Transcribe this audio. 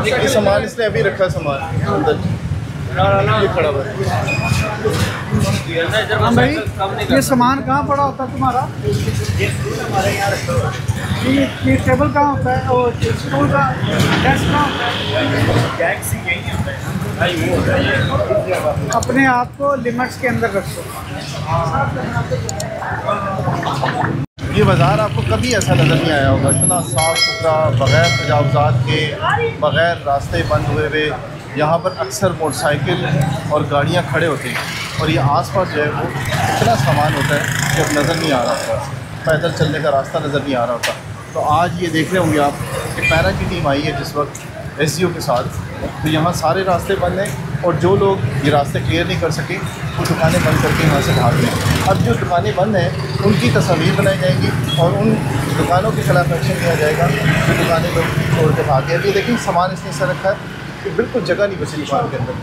ये सामान इसने अभी रखा सामान अंदर, ये खड़ा हुआ है। हाँ भाई, ये सामान कहाँ पड़ा होता है तुम्हारा? ये हमारे यहाँ रखा हुआ है। ये टेबल कहाँ होता है और स्टूल का डेस्क कहाँ होता है? टैक्स यही होता है भाई, वो होता है। अपने आप को लिमिट्स के अंदर रखो। ये बाज़ार आपको कभी ऐसा नज़र नहीं आया होगा, इतना साफ़ सुथरा, बग़ैर तजावुज़ात के, बग़ैर रास्ते बंद हुए हुए। यहाँ पर अक्सर मोटरसाइकिल और गाड़ियाँ खड़े होते हैं और ये आसपास जो है वो इतना सामान होता है कि अब नज़र नहीं आ रहा होता, पैदल चलने का रास्ता नज़र नहीं आ रहा होता। तो आज ये देख रहे होंगे आप कि पैरा की टीम आई है जिस वक्त SGO के साथ, तो यहाँ सारे रास्ते बंद हैं और जो लोग ये रास्ते क्लियर नहीं कर सके वो दुकानें बंद करके यहाँ से भाग गए। अब जो दुकानें बंद हैं उनकी तस्वीर बनाई जाएंगी और उन दुकानों के खिलाफ एक्शन लिया जाएगा जो दुकानें लोग छोड़ के भाग गए। अभी देखिए सामान इसने ऐसा रखा है कि बिल्कुल जगह नहीं बची दुकान के अंदर।